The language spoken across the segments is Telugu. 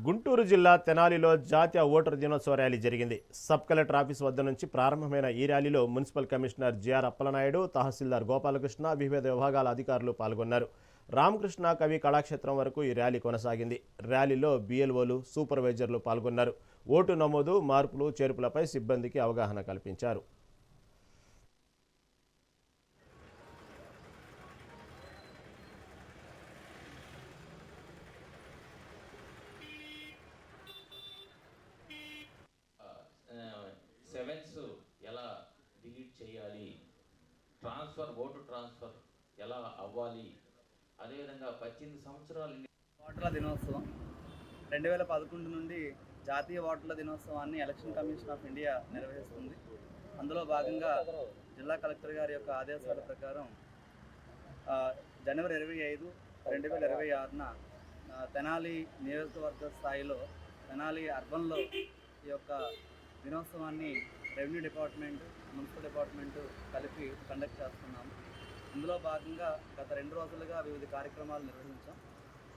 గుంటూరు జిల్లా తెనాలిలో జాతీయ ఓటర్ దినోత్సవ ర్యాలీ జరిగింది. సబ్ కలెక్టర్ ఆఫీస్ వద్ద నుంచి ప్రారంభమైన ఈ ర్యాలీలో మున్సిపల్ కమిషనర్ జిఆర్ అప్పలనాయుడు, తహసీల్దార్ గోపాలకృష్ణ, వివిధ విభాగాల అధికారులు పాల్గొన్నారు. రామకృష్ణ కవి కళాక్షేత్రం వరకు ఈ ర్యాలీ కొనసాగింది. ర్యాలీలో బిఎల్ఓలు, సూపర్వైజర్లు పాల్గొన్నారు. ఓటు నమోదు, మార్పులు, చేర్పులపై సిబ్బందికి అవగాహన కల్పించారు. సెవెన్స్ ఎలా డిలీట్ చేయాలి, ఓటు ట్రాన్స్ఫర్ ఎలా అవ్వాలి, అదేవిధంగా 18 సంవత్సరాలు ఓటర్ల దినోత్సవం 2011 నుండి జాతీయ ఓటర్ల దినోత్సవాన్ని ఎలక్షన్ కమిషన్ ఆఫ్ ఇండియా నిర్వహిస్తుంది. అందులో భాగంగా జిల్లా కలెక్టర్ గారి యొక్క ఆదేశాల ప్రకారం జనవరి 25, 2026న తెనాలి నియోజకవర్గ స్థాయిలో తెనాలి అర్బన్లో ఈ యొక్క దినోత్సవాన్ని రెవెన్యూ డిపార్ట్మెంట్, మున్సిపల్ డిపార్ట్మెంట్ కలిపి కండక్ట్ చేస్తున్నాము. ఇందులో భాగంగా గత 2 రోజులుగా వివిధ కార్యక్రమాలు నిర్వహించాం.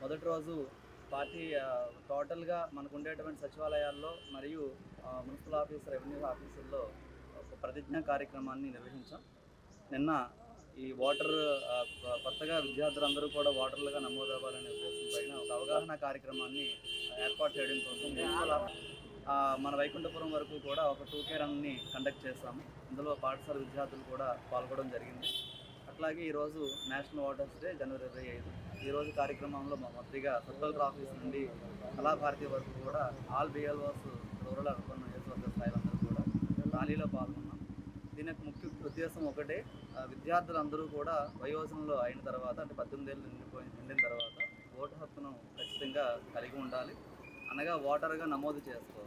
మొదటి రోజు పార్టీ టోటల్గా మనకు ఉండేటువంటి సచివాలయాల్లో మరియు మున్సిపల్ ఆఫీస్, రెవెన్యూ ఆఫీసుల్లో ఒక ప్రతిజ్ఞా కార్యక్రమాన్ని నిర్వహించాం. నిన్న ఈ కొత్తగా విద్యార్థులందరూ కూడా ఓటర్లుగా నమోదవ్వాలనే ఉద్దేశం పైన ఒక అవగాహన కార్యక్రమాన్ని ఏర్పాటు చేయడం కోసం మన వైకుంఠపురం వరకు కూడా ఒక 2K రన్ని కండక్ట్ చేస్తాము. ఇందులో పాఠశాల విద్యార్థులు కూడా పాల్గొనడం జరిగింది. అట్లాగే ఈరోజు నేషనల్ ఓటర్స్ డే జనవరి 25. ఈరోజు కార్యక్రమంలో మొదటిగా సబ్ కలెక్టర్ ఆఫీస్ నుండి కళాభారతి వరకు కూడా ఆల్ బిఎల్ఓస్ రూరల్ అర్బన్ నియోజకవర్గ స్థాయిలందరూ కూడా ర్యాలీలో పాల్గొన్నాం. దీని యొక్క ముఖ్య ఉద్దేశం ఒకటే, విద్యార్థులందరూ కూడా వయోజనంలో అయిన తర్వాత, అంటే 18 ఏళ్ళు నిండిన తర్వాత ఓటు హక్కును ఖచ్చితంగా కలిగి ఉండాలి, అనగా ఓటర్గా నమోదు చేసుకోవాలి.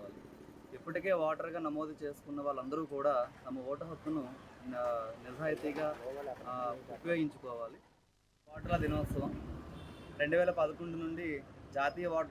ఇప్పటికే ఓటర్గా నమోదు చేసుకున్న వాళ్ళందరూ కూడా తమ ఓటు హక్కును నిజాయితీగా ఉపయోగించుకోవాలి. ఓటర్ల దినోత్సవం 2011 నుండి జాతీయ